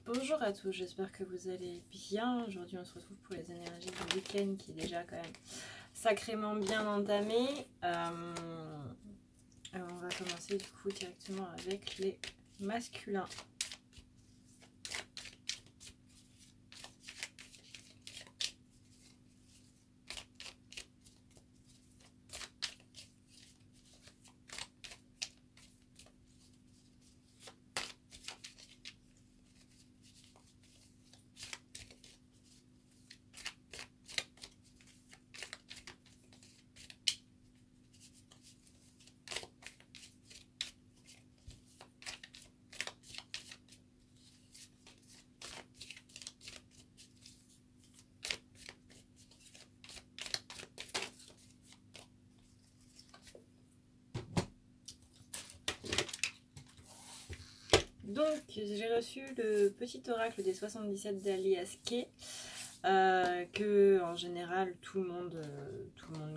Bonjour à tous, j'espère que vous allez bien. Aujourd'hui on se retrouve pour les énergies du week-end qui est déjà quand même sacrément bien entamé. Alors on va commencer du coup directement avec les masculins. Donc j'ai reçu le petit oracle des 77 d'Alias Kay, que en général tout le monde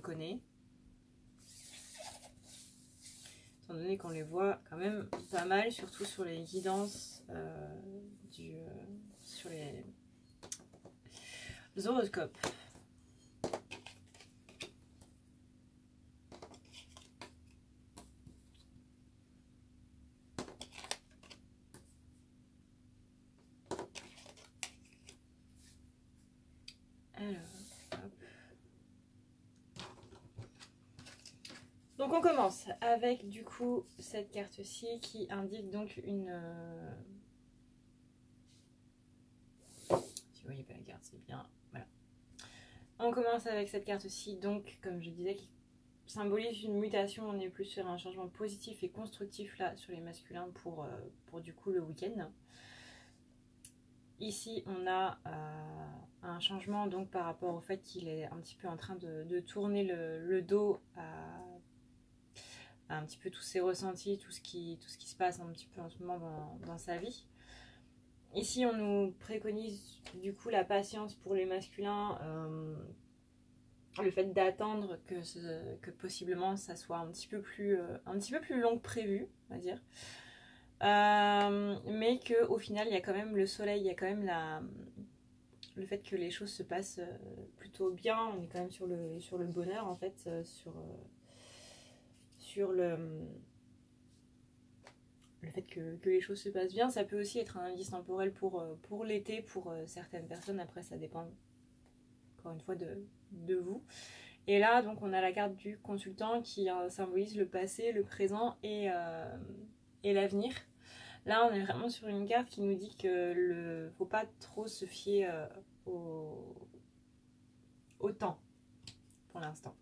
connaît. Étant donné qu'on les voit quand même pas mal, surtout sur les guidances sur les horoscopes. Alors, hop. Donc on commence avec du coup cette carte-ci qui indique donc une... Si vous voyez pas la carte, c'est bien. Voilà. On commence avec cette carte-ci, donc comme je disais, qui symbolise une mutation. On est plus sur un changement positif et constructif là sur les masculins pour du coup le week-end. Ici on a un changement donc par rapport au fait qu'il est un petit peu en train de tourner le dos à un petit peu tous ses ressentis, tout ce qui se passe un petit peu en ce moment dans sa vie. Ici on nous préconise du coup la patience pour les masculins, le fait d'attendre que possiblement ça soit un petit peu plus long que prévu, on va dire. Mais qu'au final il y a quand même le soleil, il y a quand même le fait que les choses se passent plutôt bien. On est quand même sur le bonheur en fait, sur le fait que les choses se passent bien. Ça peut aussi être un indice temporel pour l'été pour certaines personnes. Après ça dépend encore une fois de vous. Et là donc on a la carte du consultant qui symbolise le passé, le présent et l'avenir. Là on est vraiment sur une carte qui nous dit que faut pas trop se fier au temps pour l'instant.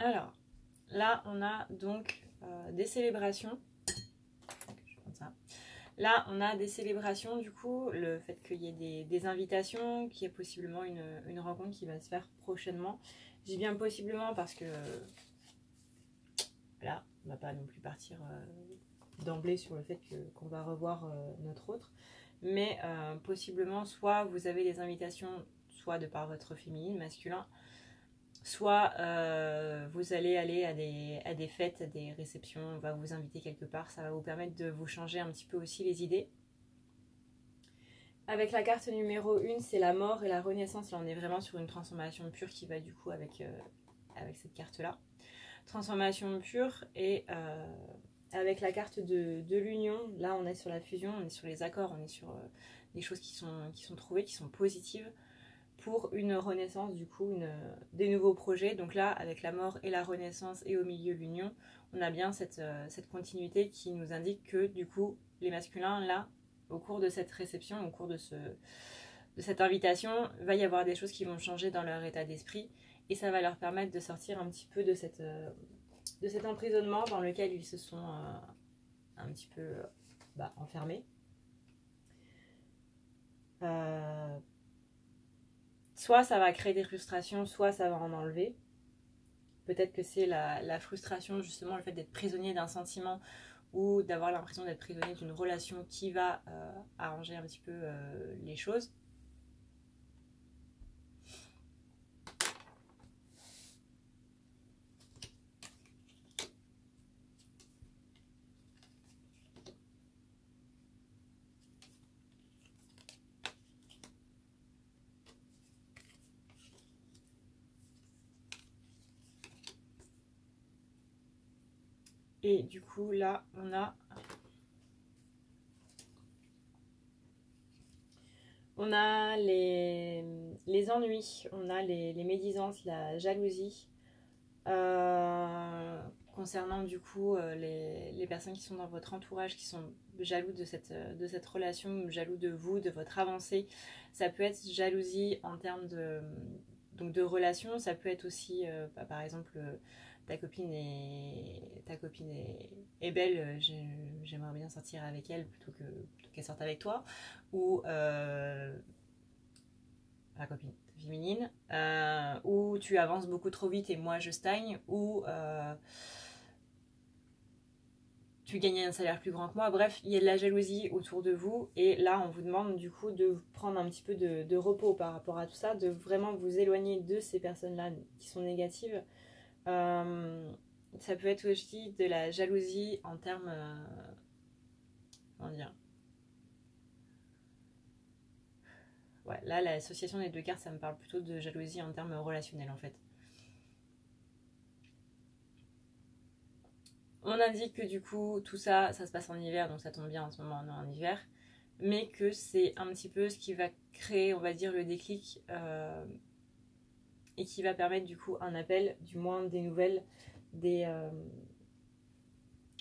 Alors, là, on a donc des célébrations. Là, on a des célébrations, du coup, le fait qu'il y ait des invitations, qu'il y ait possiblement une rencontre qui va se faire prochainement. Je dis bien possiblement parce que là, on ne va pas non plus partir d'emblée sur le fait qu'on va revoir notre autre. Mais possiblement, soit vous avez des invitations, soit de par votre féminine, masculin, soit vous allez aller à des fêtes, à des réceptions, on va vous inviter quelque part, ça va vous permettre de vous changer un petit peu aussi les idées. Avec la carte numéro 1, c'est la mort et la renaissance. Là on est vraiment sur une transformation pure qui va du coup avec cette carte là. Transformation pure et avec la carte de l'union, là on est sur la fusion, on est sur les accords, on est sur des choses qui sont trouvées, qui sont positives pour une renaissance, du coup des nouveaux projets. Donc là avec la mort et la renaissance et au milieu l'union, on a bien cette continuité qui nous indique que du coup les masculins là au cours de cette réception, au cours de cette invitation, va y avoir des choses qui vont changer dans leur état d'esprit et ça va leur permettre de sortir un petit peu de cet emprisonnement dans lequel ils se sont un petit peu enfermés. Soit ça va créer des frustrations, soit ça va en enlever. Peut-être que c'est la frustration, justement, le fait d'être prisonnier d'un sentiment ou d'avoir l'impression d'être prisonnier d'une relation qui va arranger un petit peu les choses. Et du coup, là, on a les ennuis, on a les médisances, la jalousie. Concernant du coup les personnes qui sont dans votre entourage, qui sont jaloux de cette relation, jaloux de vous, de votre avancée. Ça peut être jalousie en termes donc de relation, ça peut être aussi, par exemple, ta copine est belle, j'aimerais bien sortir avec elle plutôt qu'elle sorte avec toi, ou la copine féminine, où tu avances beaucoup trop vite et moi je stagne, ou tu gagnes un salaire plus grand que moi. Bref, il y a de la jalousie autour de vous, et là on vous demande du coup de prendre un petit peu de repos par rapport à tout ça, de vraiment vous éloigner de ces personnes-là qui sont négatives. Ça peut être aussi de la jalousie en termes... comment dire, ouais, là l'association des deux cartes, ça me parle plutôt de jalousie en termes relationnels en fait. On indique que du coup tout ça, ça se passe en hiver, donc ça tombe bien en ce moment, on est en hiver, mais que c'est un petit peu ce qui va créer, on va dire, le déclic, et qui va permettre du coup un appel, du moins des nouvelles,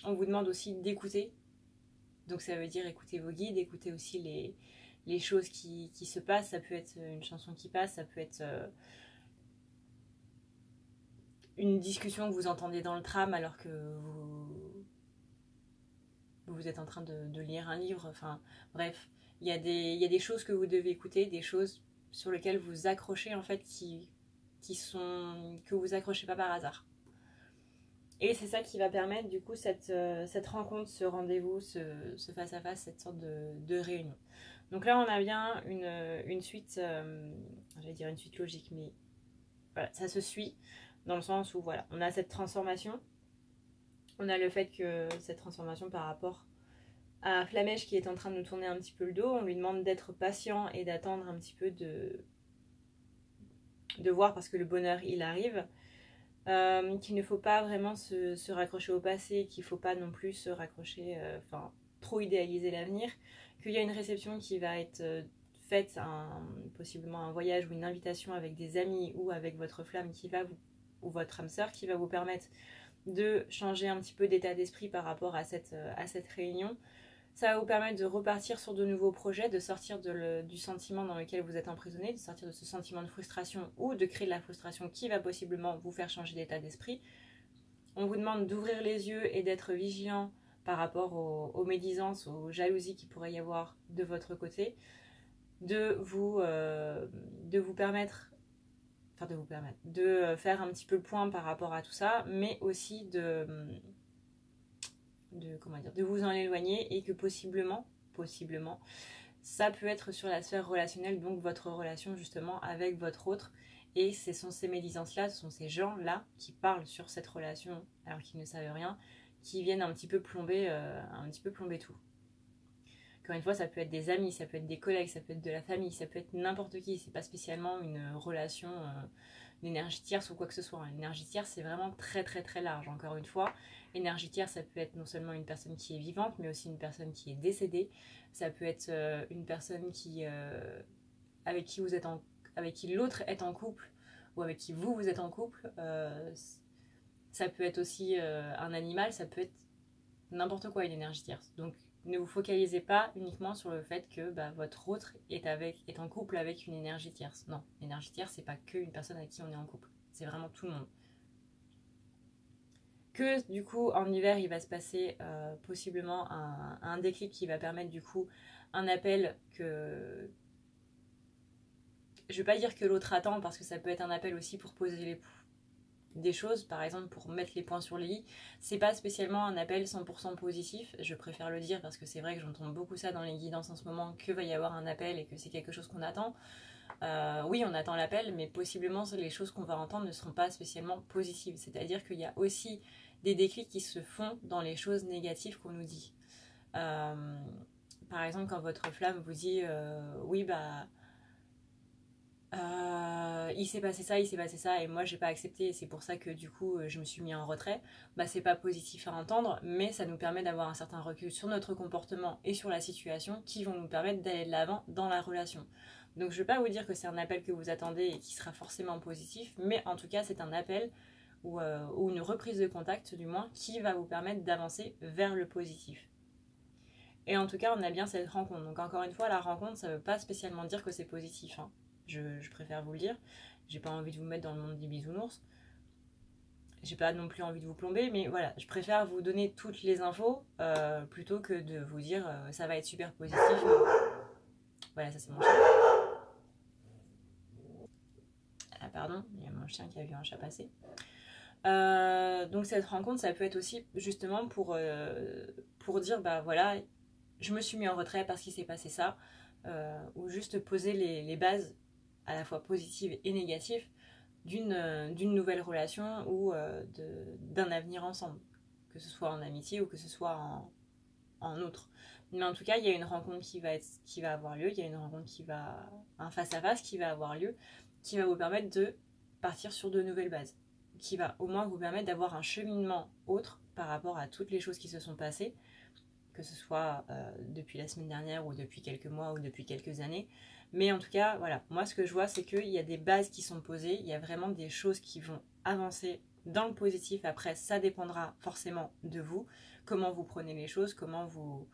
on vous demande aussi d'écouter, donc ça veut dire écouter vos guides, écouter aussi les choses qui se passent. Ça peut être une chanson qui passe, ça peut être une discussion que vous entendez dans le tram alors que vous êtes en train de lire un livre. Enfin bref, il y a des choses que vous devez écouter, des choses sur lesquelles vous accrochez en fait, que vous accrochez pas par hasard. Et c'est ça qui va permettre du coup cette rencontre, ce rendez-vous, ce face-à-face, cette sorte de réunion. Donc là, on a bien une suite, j'allais dire une suite logique, mais voilà, ça se suit dans le sens où voilà, on a cette transformation, on a le fait que cette transformation par rapport à Flamèche qui est en train de nous tourner un petit peu le dos, on lui demande d'être patient et d'attendre un petit peu de voir parce que le bonheur il arrive. Qu'il ne faut pas vraiment se raccrocher au passé, qu'il ne faut pas non plus se raccrocher, trop idéaliser l'avenir, qu'il y a une réception qui va être faite, possiblement un voyage ou une invitation avec des amis ou avec votre flamme ou votre âme sœur qui va vous permettre de changer un petit peu d'état d'esprit par rapport à cette réunion. Ça va vous permettre de repartir sur de nouveaux projets, de sortir du sentiment dans lequel vous êtes emprisonné, de sortir de ce sentiment de frustration ou de créer de la frustration qui va possiblement vous faire changer d'état d'esprit. On vous demande d'ouvrir les yeux et d'être vigilant par rapport aux médisances, aux jalousies qu'il pourrait y avoir de votre côté, de vous permettre de faire un petit peu le point par rapport à tout ça, mais aussi de vous en éloigner, et que possiblement, ça peut être sur la sphère relationnelle, donc votre relation justement avec votre autre. Et ce sont ces médisances-là, ce sont ces gens-là qui parlent sur cette relation alors qu'ils ne savent rien, qui viennent un petit peu plomber tout. Encore une fois, ça peut être des amis, ça peut être des collègues, ça peut être de la famille, ça peut être n'importe qui. C'est pas spécialement une relation d'énergie tierce ou quoi que ce soit. L'énergie tierce, c'est vraiment très très très large. Encore une fois, l'énergie tierce, ça peut être non seulement une personne qui est vivante, mais aussi une personne qui est décédée. Ça peut être une personne avec qui l'autre est en couple, ou avec qui vous êtes en couple. Ça peut être aussi un animal, ça peut être n'importe quoi, une énergie tierce. Donc ne vous focalisez pas uniquement sur le fait que votre autre est en couple avec une énergie tierce. Non, l'énergie tierce, c'est pas qu'une personne avec qui on est en couple. C'est vraiment tout le monde. Que du coup, en hiver, il va se passer possiblement un déclic qui va permettre du coup un appel que... Je vais pas dire que l'autre attend, parce que ça peut être un appel aussi pour poser des choses, par exemple pour mettre les points sur les i. C'est pas spécialement un appel 100% positif, je préfère le dire parce que c'est vrai que j'entends beaucoup ça dans les guidances en ce moment, que va y avoir un appel et que c'est quelque chose qu'on attend. Oui, on attend l'appel, mais possiblement les choses qu'on va entendre ne seront pas spécialement positives. C'est-à-dire qu'il y a aussi des déclics qui se font dans les choses négatives qu'on nous dit. Par exemple, quand votre flamme vous dit oui, bah il s'est passé ça, et moi j'ai pas accepté, et c'est pour ça que du coup je me suis mis en retrait, bah c'est pas positif à entendre, mais ça nous permet d'avoir un certain recul sur notre comportement et sur la situation qui vont nous permettre d'aller de l'avant dans la relation. Donc je vais pas vous dire que c'est un appel que vous attendez et qui sera forcément positif, mais en tout cas c'est un appel ou une reprise de contact du moins qui va vous permettre d'avancer vers le positif. Et en tout cas on a bien cette rencontre, donc encore une fois la rencontre ça veut pas spécialement dire que c'est positif, hein. Je préfère vous le dire. J'ai pas envie de vous mettre dans le monde des bisounours. J'ai pas non plus envie de vous plomber, mais voilà, je préfère vous donner toutes les infos plutôt que de vous dire ça va être super positif. Voilà, ça c'est mon chien. Ah pardon, il y a mon chien qui a vu un chat passer. Donc cette rencontre, ça peut être aussi justement pour dire bah voilà, je me suis mis en retrait parce qu'il s'est passé ça, ou juste poser les bases à la fois positives et négatives d'une nouvelle relation ou d'un avenir ensemble, que ce soit en amitié ou que ce soit en autre. Mais en tout cas, il y a une rencontre qui va avoir lieu, il y a une rencontre un face-à-face qui va avoir lieu, qui va vous permettre de partir sur de nouvelles bases, qui va au moins vous permettre d'avoir un cheminement autre par rapport à toutes les choses qui se sont passées, que ce soit depuis la semaine dernière ou depuis quelques mois ou depuis quelques années. Mais en tout cas, voilà, moi ce que je vois, c'est qu'il y a des bases qui sont posées, il y a vraiment des choses qui vont avancer dans le positif. Après, ça dépendra forcément de vous, comment vous prenez les choses, comment vous...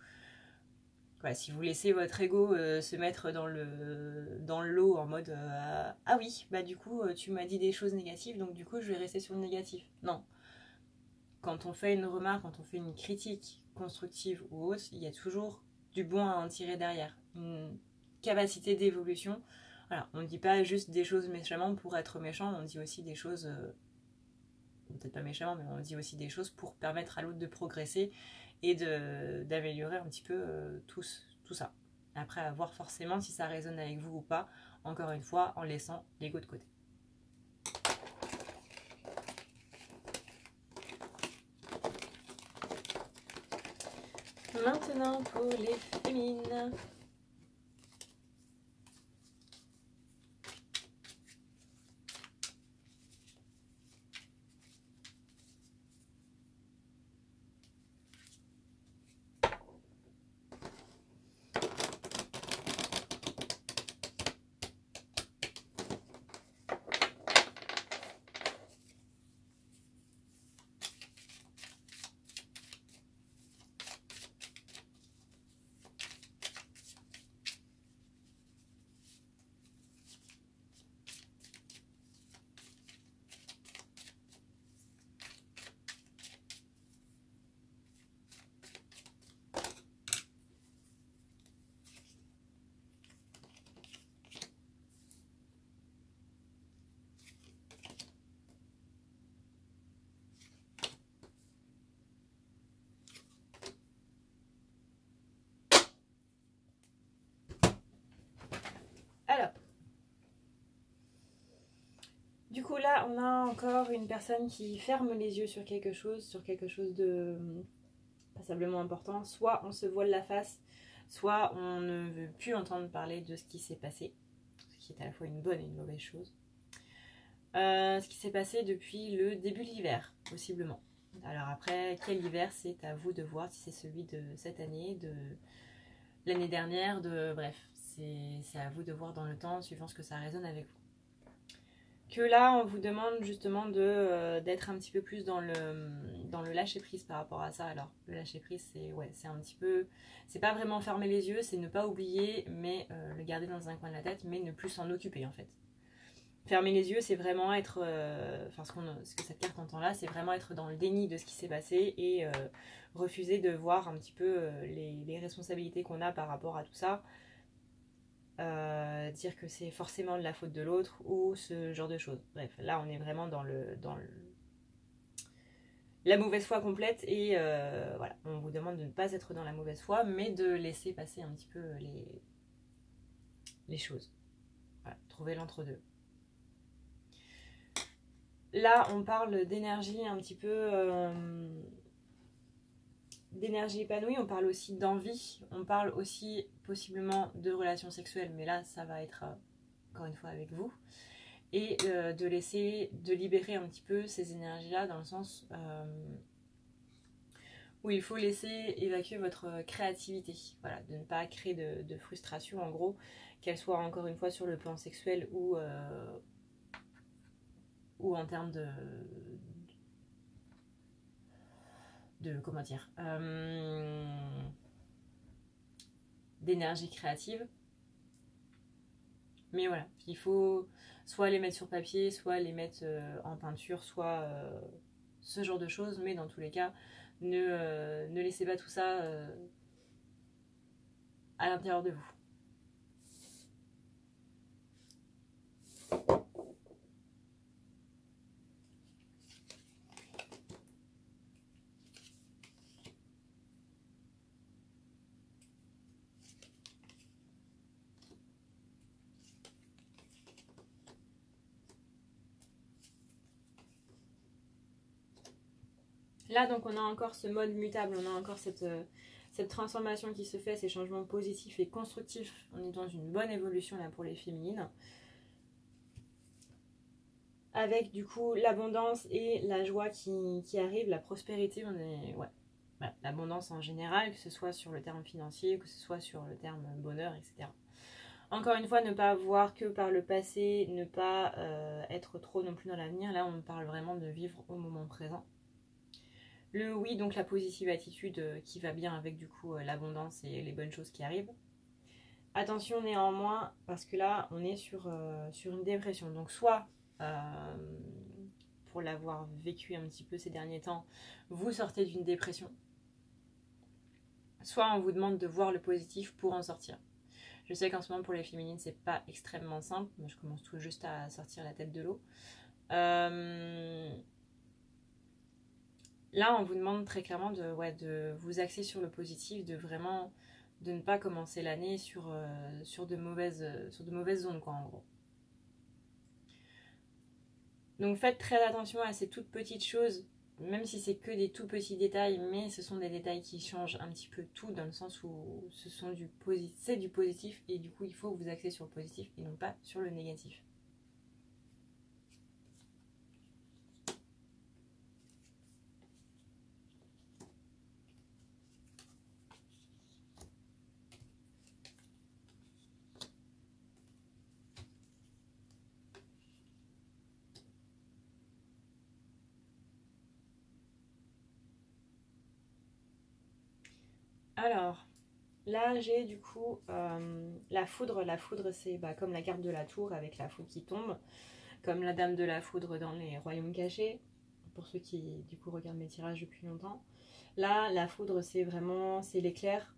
Voilà, si vous laissez votre ego se mettre dans le lot en mode ah oui, bah du coup, tu m'as dit des choses négatives, donc du coup, je vais rester sur le négatif. Non. Quand on fait une remarque, quand on fait une critique constructive ou autre, il y a toujours du bon à en tirer derrière. Une capacité d'évolution. Voilà, on ne dit pas juste des choses méchamment pour être méchant, on dit aussi des choses, peut-être pas méchamment, mais on dit aussi des choses pour permettre à l'autre de progresser et d'améliorer un petit peu tout ça. Après, à voir forcément si ça résonne avec vous ou pas, encore une fois, en laissant l'ego de côté. Maintenant pour les féminines. Alors, du coup là, on a encore une personne qui ferme les yeux sur quelque chose de passablement important. Soit on se voile la face, soit on ne veut plus entendre parler de ce qui s'est passé, ce qui est à la fois une bonne et une mauvaise chose. Ce qui s'est passé depuis le début de l'hiver, possiblement. Alors après, quel hiver, c'est à vous de voir si c'est celui de cette année, de l'année dernière, bref, c'est à vous de voir dans le temps, suivant ce que ça résonne avec vous. Que là, on vous demande justement d'être un petit peu plus dans le lâcher-prise par rapport à ça. Alors, le lâcher-prise, c'est un petit peu... C'est pas vraiment fermer les yeux, c'est ne pas oublier, mais le garder dans un coin de la tête, mais ne plus s'en occuper en fait. Fermer les yeux, c'est vraiment être... ce que cette carte entend là, c'est vraiment être dans le déni de ce qui s'est passé et refuser de voir un petit peu les responsabilités qu'on a par rapport à tout ça. dire que c'est forcément de la faute de l'autre ou ce genre de choses. Bref, là on est vraiment dans la mauvaise foi complète et voilà, on vous demande de ne pas être dans la mauvaise foi, mais de laisser passer un petit peu les choses. Voilà, trouver l'entre-deux. Là, on parle d'énergie un petit peu... d'énergie épanouie, on parle aussi d'envie, on parle aussi possiblement de relations sexuelles, mais là, ça va être, encore une fois, avec vous. Et de laisser, de libérer un petit peu ces énergies-là dans le sens où il faut laisser évacuer votre créativité. Voilà, de ne pas créer de frustration, en gros, qu'elle soit encore une fois sur le plan sexuel ou en termes de comment dire, d'énergie créative. Mais voilà, il faut soit les mettre sur papier, soit les mettre en peinture, soit ce genre de choses. Mais dans tous les cas, ne laissez pas tout ça à l'intérieur de vous. Là, donc, on a encore ce mode mutable, on a encore cette transformation qui se fait, ces changements positifs et constructifs. On est dans une bonne évolution là pour les féminines. Avec du coup l'abondance et la joie qui arrive, la prospérité, on est... Ouais. Voilà, l'abondance en général, que ce soit sur le terme financier, que ce soit sur le terme bonheur, etc. Encore une fois, ne pas voir que par le passé, ne pas être trop non plus dans l'avenir. Là, on parle vraiment de vivre au moment présent. Le oui, donc la positive attitude qui va bien avec du coup l'abondance et les bonnes choses qui arrivent. Attention néanmoins, parce que là, on est sur une dépression. Donc soit, pour l'avoir vécu un petit peu ces derniers temps, vous sortez d'une dépression. Soit on vous demande de voir le positif pour en sortir. Je sais qu'en ce moment, pour les féminines, c'est pas extrêmement simple. Moi, je commence tout juste à sortir la tête de l'eau. Là, on vous demande très clairement de vous axer sur le positif, de ne pas commencer l'année sur de mauvaises zones, quoi, en gros. Donc faites très attention à ces toutes petites choses, même si c'est que des tout petits détails, mais ce sont des détails qui changent un petit peu tout, dans le sens où c'est du positif, et du coup il faut vous axer sur le positif et non pas sur le négatif. Alors, là j'ai du coup la foudre. La foudre, c'est comme la carte de la tour avec la foudre qui tombe, comme la dame de la foudre dans les royaumes cachés, pour ceux qui du coup regardent mes tirages depuis longtemps. Là, la foudre, c'est l'éclair.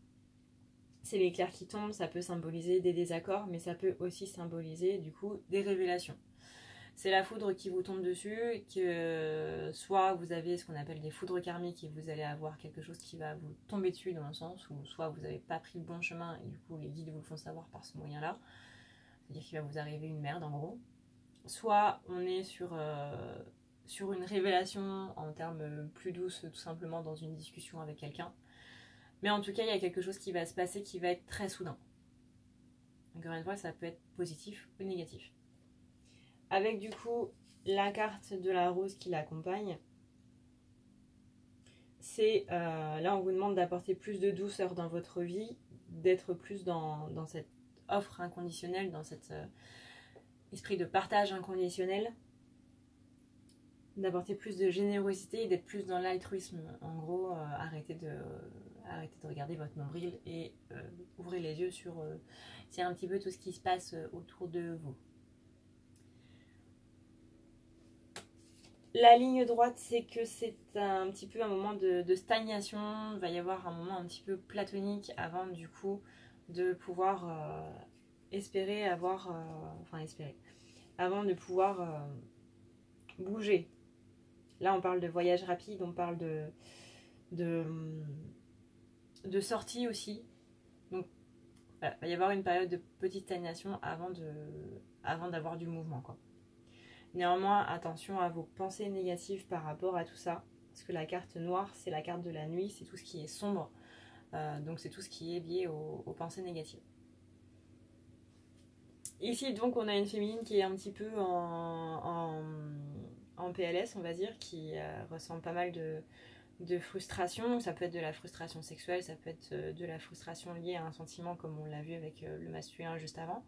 C'est l'éclair qui tombe, ça peut symboliser des désaccords, mais ça peut aussi symboliser du coup des révélations. C'est la foudre qui vous tombe dessus, que soit vous avez ce qu'on appelle des foudres karmiques et vous allez avoir quelque chose qui va vous tomber dessus dans le sens où soit vous n'avez pas pris le bon chemin et du coup les guides vous le font savoir par ce moyen-là, c'est-à-dire qu'il va vous arriver une merde en gros. Soit on est sur une révélation en termes plus douces, tout simplement dans une discussion avec quelqu'un. Mais en tout cas, il y a quelque chose qui va se passer qui va être très soudain. Encore une fois, ça peut être positif ou négatif. Avec du coup la carte de la rose qui l'accompagne, c'est là on vous demande d'apporter plus de douceur dans votre vie, d'être plus dans cette offre inconditionnelle, dans cet esprit de partage inconditionnel, d'apporter plus de générosité et d'être plus dans l'altruisme. En gros, arrêtez de regarder votre nombril et ouvrez les yeux sur un petit peu tout ce qui se passe autour de vous. La ligne droite, c'est que c'est un petit peu un moment de stagnation. Il va y avoir un moment un petit peu platonique avant du coup de pouvoir espérer avoir, avant de pouvoir bouger. Là, on parle de voyage rapide, on parle de sortie aussi. Donc, voilà, il va y avoir une période de petite stagnation avant d'avoir du mouvement, quoi. Néanmoins, attention à vos pensées négatives par rapport à tout ça. Parce que la carte noire, c'est la carte de la nuit, c'est tout ce qui est sombre. Donc c'est tout ce qui est lié aux pensées négatives. Ici, donc, on a une féminine qui est un petit peu en PLS, on va dire, qui ressent pas mal de frustration. Ça peut être de la frustration sexuelle, ça peut être de la frustration liée à un sentiment, comme on l'a vu avec le masculin juste avant.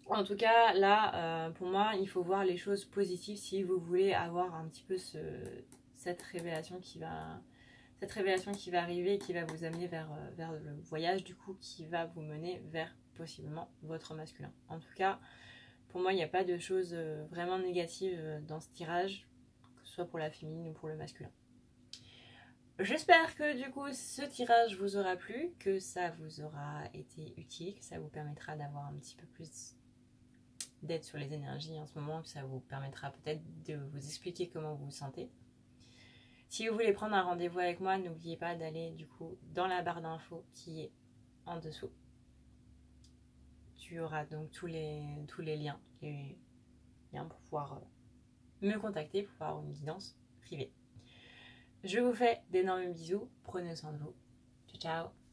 En tout cas, là, pour moi, il faut voir les choses positives si vous voulez avoir un petit peu cette révélation qui va arriver et qui va vous amener vers le voyage, du coup, qui va vous mener vers possiblement votre masculin. En tout cas, pour moi, il n'y a pas de choses vraiment négatives dans ce tirage, que ce soit pour la féminine ou pour le masculin. J'espère que du coup ce tirage vous aura plu, que ça vous aura été utile, que ça vous permettra d'avoir un petit peu plus d'aide sur les énergies en ce moment, que ça vous permettra peut-être de vous expliquer comment vous vous sentez. Si vous voulez prendre un rendez-vous avec moi, n'oubliez pas d'aller du coup dans la barre d'infos qui est en dessous. Tu auras donc tous les liens pour pouvoir me contacter, pour avoir une guidance privée. Je vous fais d'énormes bisous, prenez soin de vous. Ciao ciao.